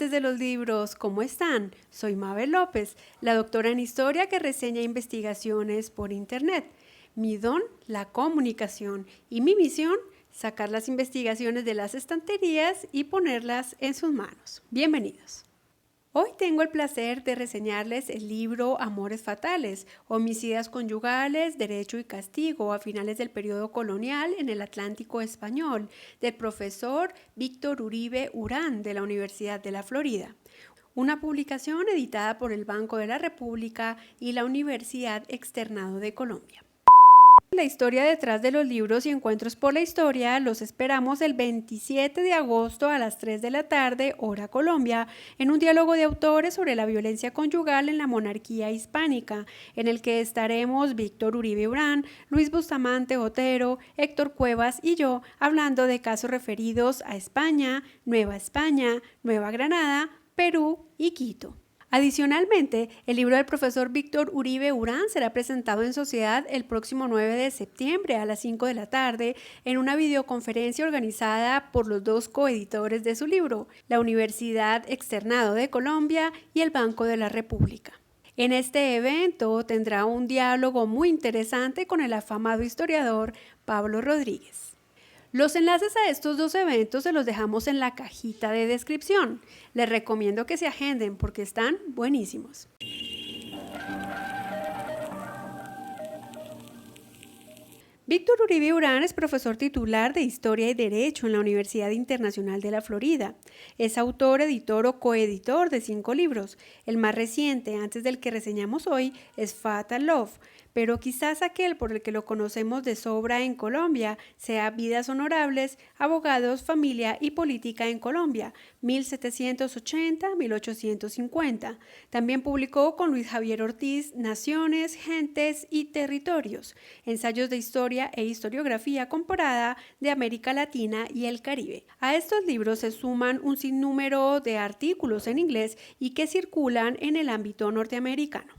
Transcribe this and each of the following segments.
amantes de los libros, ¿cómo están? Soy Mabel López, la doctora en historia que reseña investigaciones por internet. Mi don, la comunicación, y mi misión, sacar las investigaciones de las estanterías y ponerlas en sus manos. Bienvenidos. Hoy tengo el placer de reseñarles el libro Amores fatales, homicidas conyugales, derecho y castigo a finales del periodo colonial en el Atlántico español, del profesor Víctor Uribe Urán de la Universidad de la Florida. Una publicación editada por el Banco de la República y la Universidad Externado de Colombia. La historia detrás de los libros y encuentros por la historia los esperamos el 27 de agosto a las 3 de la tarde, hora Colombia, en un diálogo de autores sobre la violencia conyugal en la monarquía hispánica, en el que estaremos Víctor Uribe Urán, Luis Bustamante Otero, Héctor Cuevas y yo hablando de casos referidos a España, Nueva Granada, Perú y Quito. Adicionalmente, el libro del profesor Víctor Uribe Urán será presentado en sociedad el próximo 9 de septiembre a las 5 de la tarde en una videoconferencia organizada por los dos coeditores de su libro, la Universidad Externado de Colombia y el Banco de la República. En este evento tendrá un diálogo muy interesante con el afamado historiador Pablo Rodríguez. Los enlaces a estos dos eventos se los dejamos en la cajita de descripción. Les recomiendo que se agenden porque están buenísimos. Víctor Uribe Urán es profesor titular de Historia y Derecho en la Universidad Internacional de la Florida. Es autor, editor o coeditor de 5 libros. El más reciente, antes del que reseñamos hoy, es Fatal Love, pero quizás aquel por el que lo conocemos de sobra en Colombia sea Vidas Honorables, Abogados, Familia y Política en Colombia, 1780-1850. También publicó con Luis Javier Ortiz Naciones, Gentes y Territorios, ensayos de historia e historiografía comparada de América Latina y el Caribe. A estos libros se suman un sinnúmero de artículos en inglés y que circulan en el ámbito norteamericano.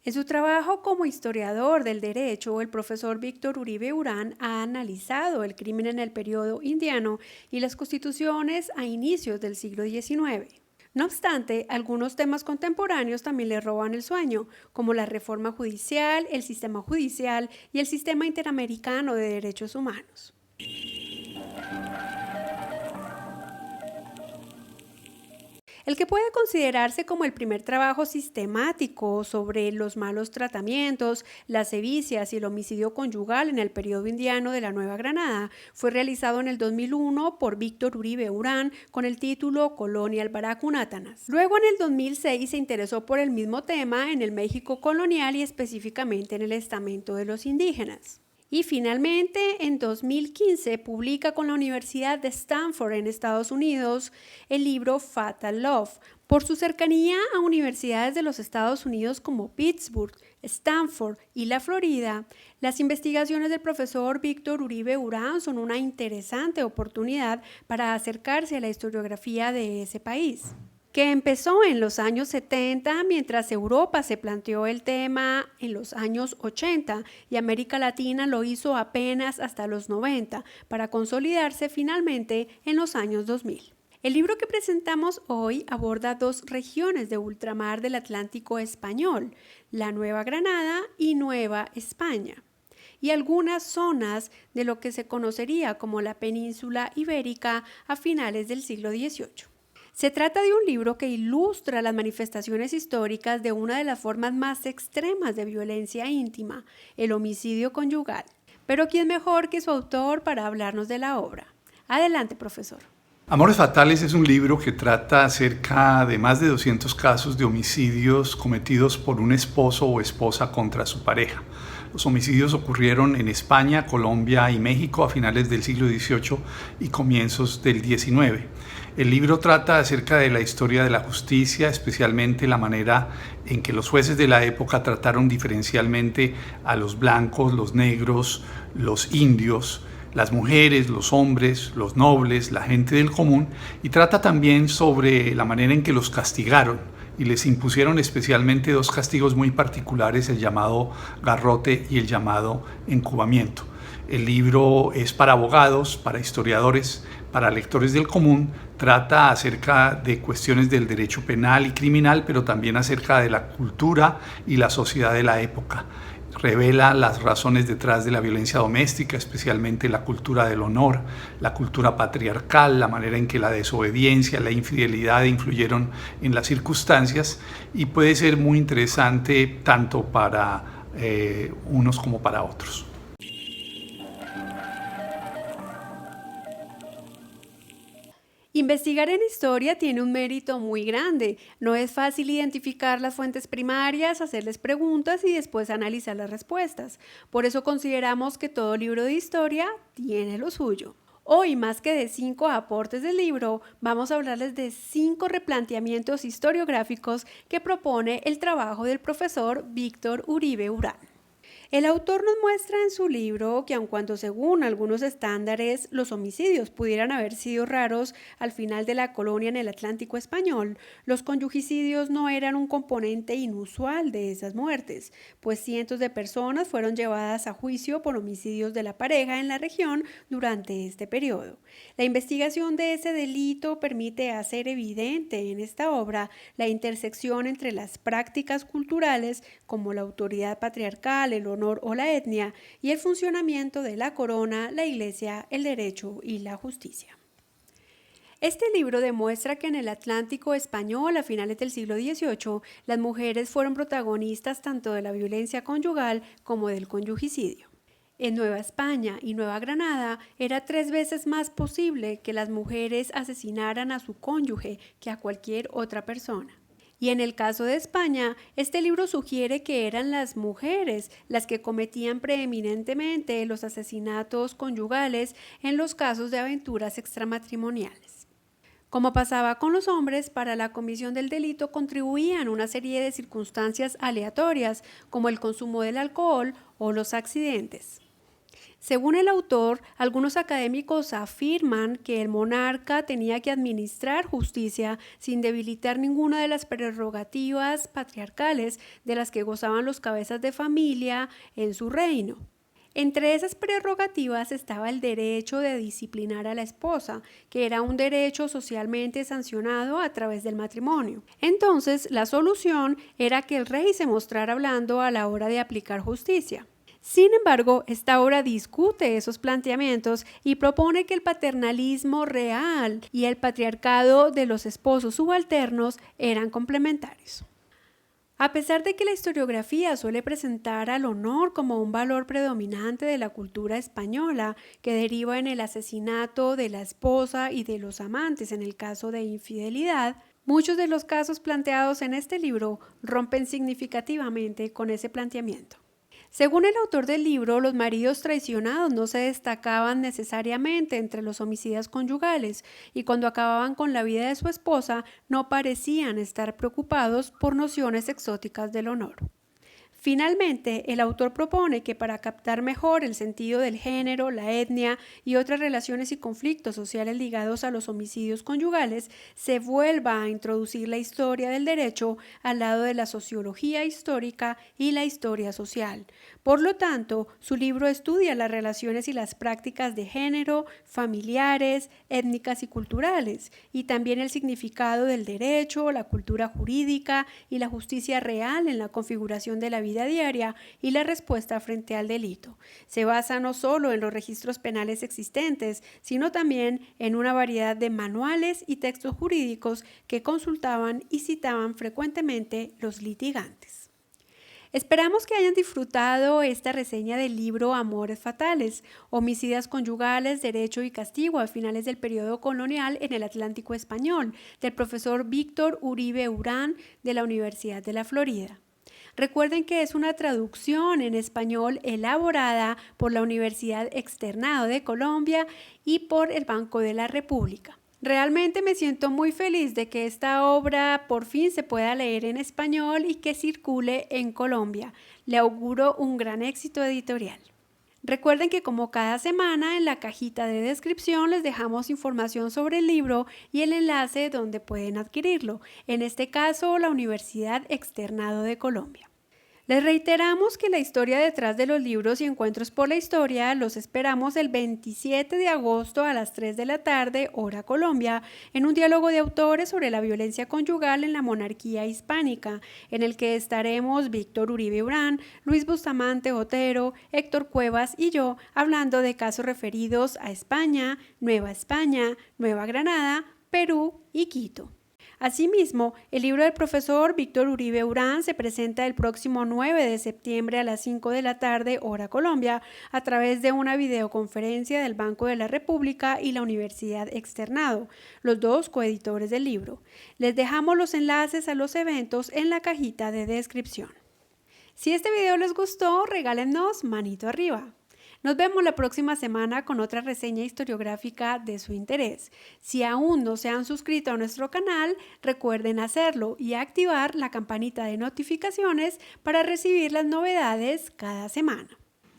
En su trabajo como historiador del derecho, el profesor Víctor Uribe Urán ha analizado el crimen en el periodo indiano y las constituciones a inicios del siglo XIX. No obstante, algunos temas contemporáneos también le roban el sueño, como la reforma judicial, el sistema judicial y el sistema interamericano de derechos humanos. El que puede considerarse como el primer trabajo sistemático sobre los malos tratamientos, las sevicias y el homicidio conyugal en el periodo indiano de la Nueva Granada fue realizado en el 2001 por Víctor Uribe Urán con el título Colonial Baracunátanas. Luego, en el 2006, se interesó por el mismo tema en el México colonial y específicamente en el estamento de los indígenas. Y finalmente, en 2015, publica con la Universidad de Stanford en Estados Unidos el libro Fatal Love. Por su cercanía a universidades de los Estados Unidos como Pittsburgh, Stanford y la Florida, las investigaciones del profesor Víctor Uribe Urán son una interesante oportunidad para acercarse a la historiografía de ese país, que empezó en los años 70, mientras Europa se planteó el tema en los años 80 y América Latina lo hizo apenas hasta los 90, para consolidarse finalmente en los años 2000. El libro que presentamos hoy aborda 2 regiones de ultramar del Atlántico español, la Nueva Granada y Nueva España, y algunas zonas de lo que se conocería como la península ibérica a finales del siglo XVIII. Se trata de un libro que ilustra las manifestaciones históricas de una de las formas más extremas de violencia íntima, el homicidio conyugal. Pero ¿quién mejor que su autor para hablarnos de la obra? Adelante, profesor. Amores fatales es un libro que trata acerca de más de 200 casos de homicidios cometidos por un esposo o esposa contra su pareja. Los homicidios ocurrieron en España, Colombia y México a finales del siglo XVIII y comienzos del XIX. El libro trata acerca de la historia de la justicia, especialmente la manera en que los jueces de la época trataron diferencialmente a los blancos, los negros, los indios, las mujeres, los hombres, los nobles, la gente del común, y trata también sobre la manera en que los castigaron y les impusieron especialmente 2 castigos muy particulares, el llamado garrote y el llamado encubamiento. El libro es para abogados, para historiadores, para lectores del común, trata acerca de cuestiones del derecho penal y criminal, pero también acerca de la cultura y la sociedad de la época. Revela las razones detrás de la violencia doméstica, especialmente la cultura del honor, la cultura patriarcal, la manera en que la desobediencia, la infidelidad influyeron en las circunstancias, y puede ser muy interesante tanto para unos como para otros. Investigar en historia tiene un mérito muy grande. No es fácil identificar las fuentes primarias, hacerles preguntas y después analizar las respuestas. Por eso consideramos que todo libro de historia tiene lo suyo. Hoy, más que de 5 aportes del libro, vamos a hablarles de 5 replanteamientos historiográficos que propone el trabajo del profesor Víctor Uribe Urán. El autor nos muestra en su libro que aun cuando según algunos estándares los homicidios pudieran haber sido raros al final de la colonia en el Atlántico español, los conyugicidios no eran un componente inusual de esas muertes, pues cientos de personas fueron llevadas a juicio por homicidios de la pareja en la región durante este periodo. La investigación de ese delito permite hacer evidente en esta obra la intersección entre las prácticas culturales como la autoridad patriarcal, el honor o la etnia, y el funcionamiento de la corona, la iglesia, el derecho y la justicia. Este libro demuestra que en el Atlántico español a finales del siglo XVIII las mujeres fueron protagonistas tanto de la violencia conyugal como del conyugicidio. En Nueva España y Nueva Granada era 3 veces más posible que las mujeres asesinaran a su cónyuge que a cualquier otra persona. Y en el caso de España, este libro sugiere que eran las mujeres las que cometían preeminentemente los asesinatos conyugales en los casos de aventuras extramatrimoniales. Como pasaba con los hombres, para la comisión del delito contribuían una serie de circunstancias aleatorias, como el consumo del alcohol o los accidentes. Según el autor, algunos académicos afirman que el monarca tenía que administrar justicia sin debilitar ninguna de las prerrogativas patriarcales de las que gozaban los cabezas de familia en su reino. Entre esas prerrogativas estaba el derecho de disciplinar a la esposa, que era un derecho socialmente sancionado a través del matrimonio. Entonces, la solución era que el rey se mostrara blando a la hora de aplicar justicia. Sin embargo, esta obra discute esos planteamientos y propone que el paternalismo real y el patriarcado de los esposos subalternos eran complementarios. A pesar de que la historiografía suele presentar al honor como un valor predominante de la cultura española, que deriva en el asesinato de la esposa y de los amantes en el caso de infidelidad, muchos de los casos planteados en este libro rompen significativamente con ese planteamiento. Según el autor del libro, los maridos traicionados no se destacaban necesariamente entre los homicidas conyugales y cuando acababan con la vida de su esposa no parecían estar preocupados por nociones exóticas del honor. Finalmente, el autor propone que para captar mejor el sentido del género, la etnia y otras relaciones y conflictos sociales ligados a los homicidios conyugales, se vuelva a introducir la historia del derecho al lado de la sociología histórica y la historia social. Por lo tanto, su libro estudia las relaciones y las prácticas de género, familiares, étnicas y culturales, y también el significado del derecho, la cultura jurídica y la justicia real en la configuración de la vida diaria y la respuesta frente al delito. Se basa no solo en los registros penales existentes, sino también en una variedad de manuales y textos jurídicos que consultaban y citaban frecuentemente los litigantes. Esperamos que hayan disfrutado esta reseña del libro Amores Fatales, Homicidas Conyugales, Derecho y Castigo a finales del periodo colonial en el Atlántico español, del profesor Víctor Uribe Urán de la Universidad de la Florida. Recuerden que es una traducción en español elaborada por la Universidad Externado de Colombia y por el Banco de la República. Realmente me siento muy feliz de que esta obra por fin se pueda leer en español y que circule en Colombia. Le auguro un gran éxito editorial. Recuerden que como cada semana en la cajita de descripción les dejamos información sobre el libro y el enlace donde pueden adquirirlo, en este caso la Universidad Externado de Colombia. Les reiteramos que la historia detrás de los libros y encuentros por la historia los esperamos el 27 de agosto a las 3 de la tarde, hora Colombia, en un diálogo de autores sobre la violencia conyugal en la monarquía hispánica, en el que estaremos Víctor Uribe Urán, Luis Bustamante Otero, Héctor Cuevas y yo hablando de casos referidos a España, Nueva Granada, Perú y Quito. Asimismo, el libro del profesor Víctor Uribe Urán se presenta el próximo 9 de septiembre a las 5 de la tarde, hora Colombia, a través de una videoconferencia del Banco de la República y la Universidad Externado, los dos coeditores del libro. Les dejamos los enlaces a los eventos en la cajita de descripción. Si este video les gustó, regálennos manito arriba. Nos vemos la próxima semana con otra reseña historiográfica de su interés. Si aún no se han suscrito a nuestro canal, recuerden hacerlo y activar la campanita de notificaciones para recibir las novedades cada semana.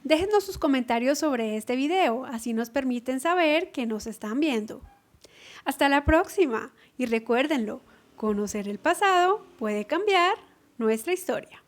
Déjenos sus comentarios sobre este video, así nos permiten saber que nos están viendo. Hasta la próxima y recuérdenlo, conocer el pasado puede cambiar nuestra historia.